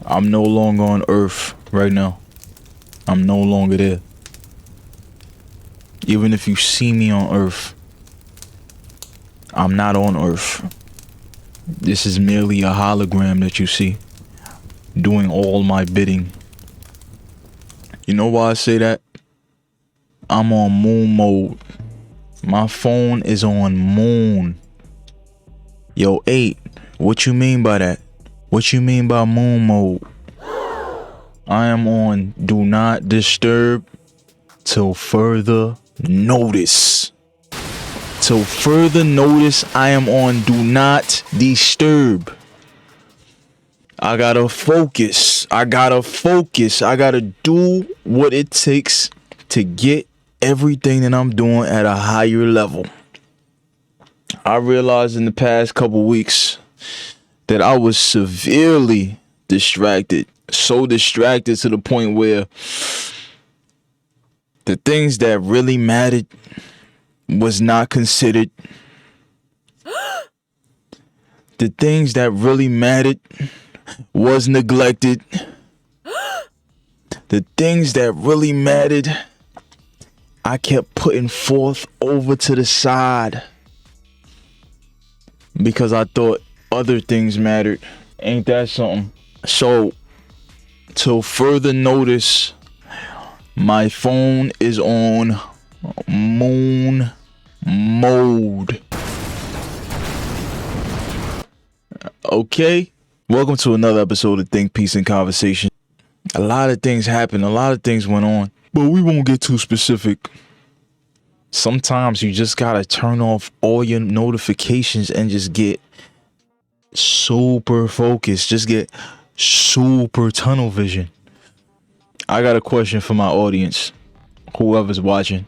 I'm no longer on Earth right now. I'm no longer there. Even if you see me on Earth, I'm not on Earth. This is merely a hologram that you see, doing all my bidding. You know why I say that? I'm on moon mode. My phone is on moon. Yo, 8, what you mean by that? What you mean by moon mode? I am on do not disturb till further notice. Till further notice, I am on do not disturb. I gotta focus. I gotta do what it takes to get everything that I'm doing at a higher level. I realized in the past couple weeks that I was severely distracted. So distracted to the point where the things that really mattered was not considered. The things that really mattered was neglected. The things that really mattered, I kept putting forth over to the side because I thought other things mattered. Ain't that something? So, till further notice, my phone is on moon mode. Okay, welcome to another episode of Think, Peace, and Conversation. A lot of things happened, a lot of things went on, but we won't get too specific. Sometimes you just gotta turn off all your notifications and just get super focused, just get super tunnel vision. I got a question for my audience, whoever's watching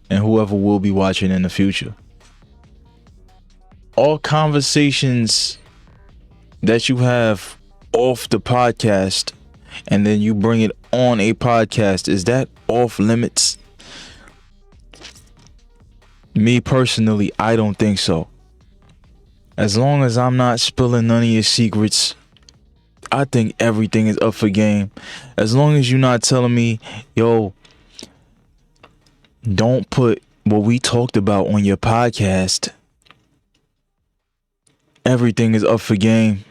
and whoever will be watching in the future. All conversations that you have off the podcast and then you bring it on a podcast, is that off limits? Me personally, I don't think so. As long as I'm not spilling none of your secrets, I think everything is up for game. As long as you're not telling me, yo, don't put what we talked about on your podcast, everything is up for game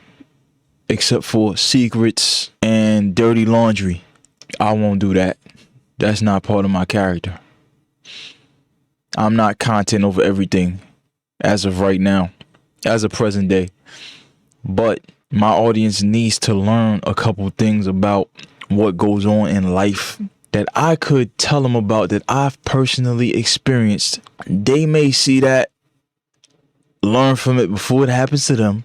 except for secrets and dirty laundry. I won't do that. That's not part of my character. I'm not content over everything as of right now, as of present day. But my audience needs to learn a couple things about what goes on in life that I could tell them about, that I've personally experienced. They may see that, learn from it before it happens to them,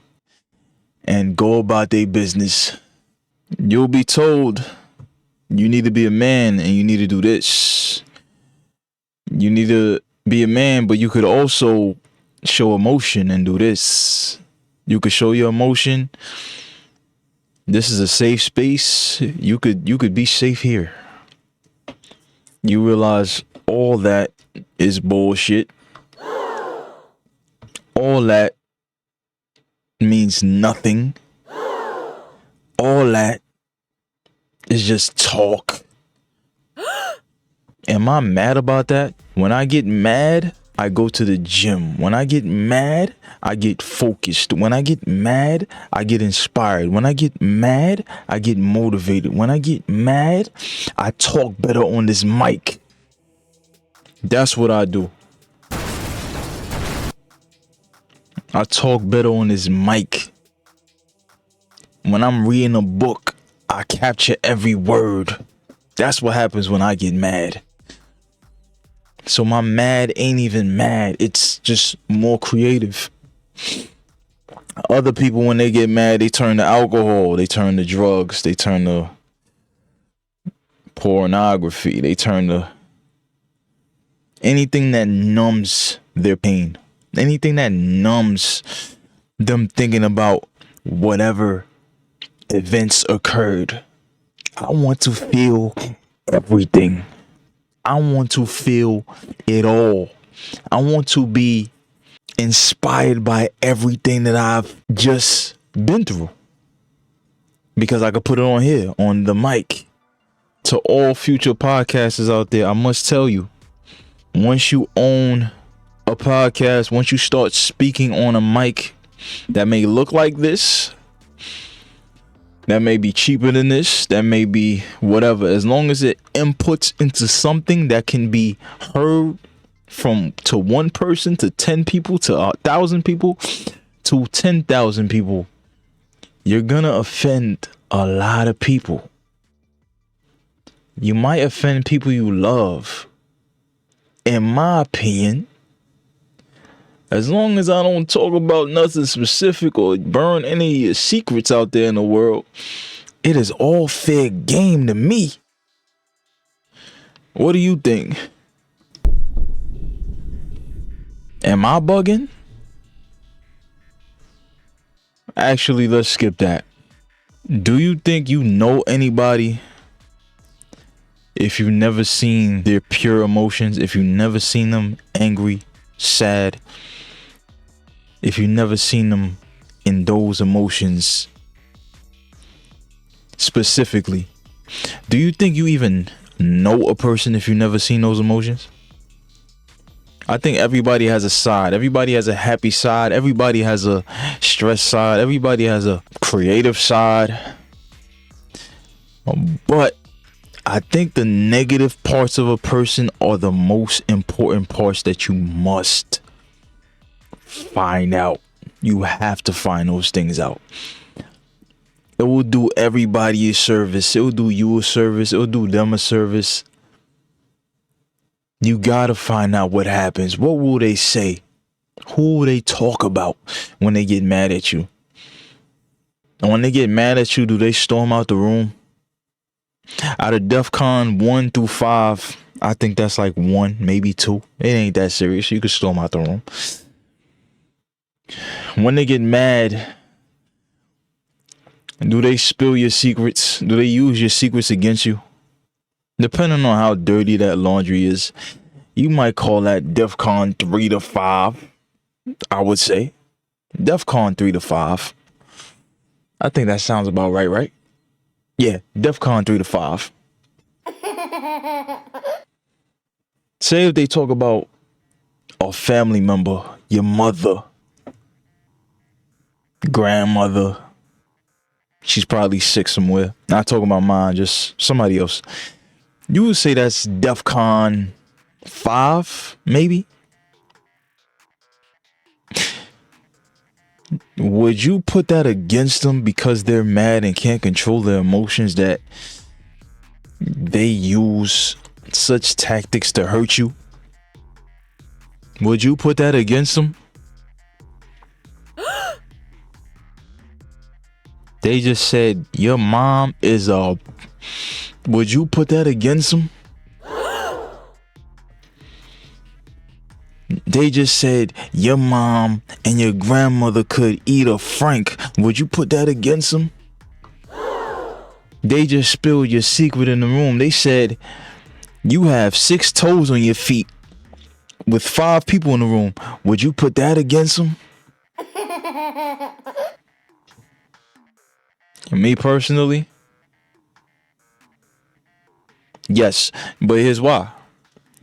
and go about their business. You'll be told you need to be a man and you need to do this. You need to be a man, but you could also show emotion and do this. You could show your emotion. This is a safe space. You could be safe here. You realize all that is bullshit. All that means nothing. All that is just talk. Am I mad about that? When I get mad, I go to the gym. When I get mad, I get focused. When I get mad, I get inspired. When I get mad, I get motivated. When I get mad, I talk better on this mic. That's what I do. I talk better on this mic. When I'm reading a book, I capture every word. That's what happens when I get mad. So my mad ain't even mad. It's just more creative. Other people, when they get mad, they turn to alcohol. They turn to drugs. They turn to pornography. They turn to anything that numbs their pain. Anything that numbs them thinking about whatever events occurred. I want to feel everything. I want to feel it all. I want to be inspired by everything that I've just been through. because I could put it on here on the mic. To all future podcasters out there, I must tell you, once you own a podcast, once you start speaking on a mic that may look like this, that may be cheaper than this, that may be whatever, as long as it inputs into something that can be heard from to one person to 10 people to 1,000 people to 10,000 people, you're gonna offend a lot of people. You might offend people you love. In my opinion, as long as I don't talk about nothing specific or burn any of your secrets out there in the world, it is all fair game to me. What do you think? Am I bugging? Actually, let's skip that. Do you think you know anybody if you've never seen their pure emotions, if you've never seen them angry, sad, if you've never seen them in those emotions specifically? Do you think you even know a person if you've never seen those emotions? I think everybody has a side. Everybody has a happy side. Everybody has a stress side. Everybody has a creative side. But I think the negative parts of a person are the most important parts that you must find out. You have to find those things out. It will do everybody a service. It will do you a service. It will do them a service. You gotta find out what happens. What will they say? Who will they talk about when they get mad at you? And when they get mad at you, do they storm out the room? Out of DEFCON 1 through 5, I think that's like 1, maybe 2. It ain't that serious. You can storm out the room. When they get mad, do they spill your secrets? Do they use your secrets against you? Depending on how dirty that laundry is, you might call that DEFCON 3 to 5, I would say. DEFCON 3 to 5. I think that sounds about right? Yeah, DEFCON 3 to 5. Say if they talk about a family member, your mother, grandmother, she's probably sick somewhere. Not talking about mine, just somebody else. You would say that's DEFCON 5, maybe? Would you put that against them because they're mad and can't control their emotions, that they use such tactics to hurt you? Would you put that against them? They just said your mom is a... Would you put that against them? They just said your mom and your grandmother could eat a frank. Would you put that against them? They just spilled your secret in the room. They said you have 6 toes on your feet with 5 people in the room. Would you put that against them? Me personally, yes, but here's why.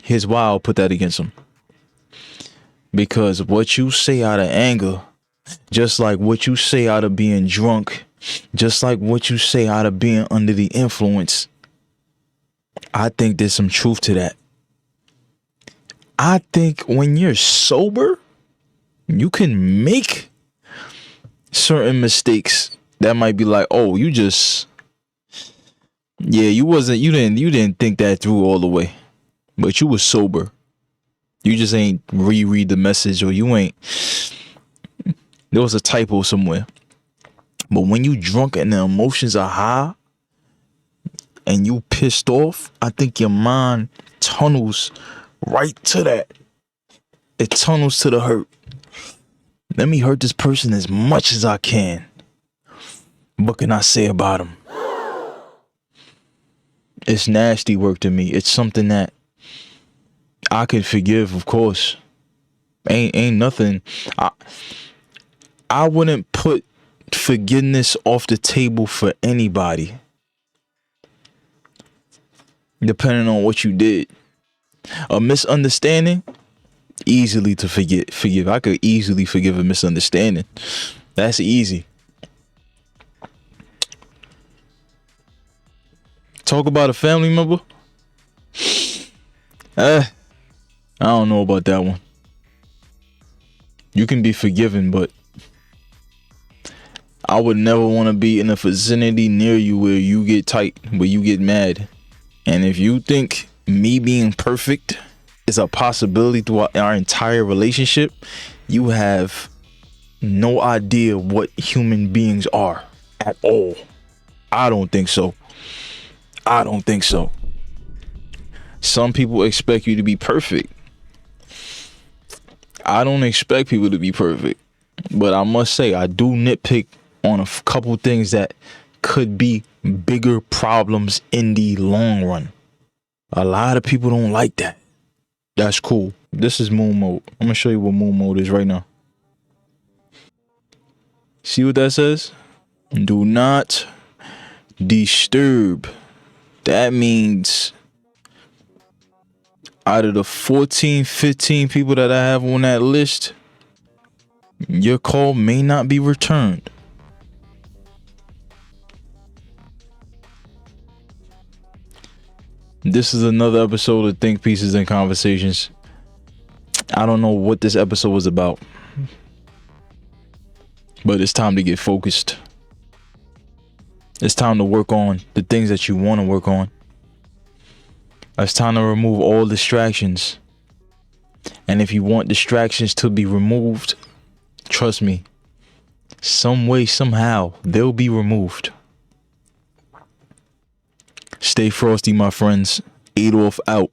Here's why I'll put that against them. Because what you say out of anger, just like what you say out of being drunk, just like what you say out of being under the influence, I think there's some truth to that. I think when you're sober, you can make certain mistakes that might be like, oh, you just, yeah, you didn't think that through all the way, but you were sober. You just ain't reread the message, or you ain't, there was a typo somewhere. But when you drunk and the emotions are high and you pissed off, I think your mind tunnels right to that. It tunnels to the hurt. Let me hurt this person as much as I can. What can I say about him? It's nasty work to me. It's something that I can forgive, of course. Ain't nothing. I wouldn't put forgiveness off the table for anybody, depending on what you did. A misunderstanding, easily to forgive. I could easily forgive a misunderstanding. That's easy. Talk about a family member. I don't know about that one. You can be forgiven, but I would never want to be in a vicinity near you where you get tight, where you get mad. And if you think me being perfect is a possibility throughout our entire relationship, you have no idea what human beings are at all. I don't think so. Some people expect you to be perfect. I don't expect people to be perfect. But I must say, I do nitpick on a couple things that could be bigger problems in the long run. A lot of people don't like that. That's cool. This is moon mode. I'm gonna show you what moon mode is right now. See what that says? Do not disturb. That means out of the 14, 15 people that I have on that list, your call may not be returned. This is another episode of Think Pieces and Conversations. I don't know what this episode was about, but it's time to get focused. It's time to work on the things that you want to work on. It's time to remove all distractions. And if you want distractions to be removed, trust me, some way, somehow, they'll be removed. Stay frosty, my friends. Adolf out.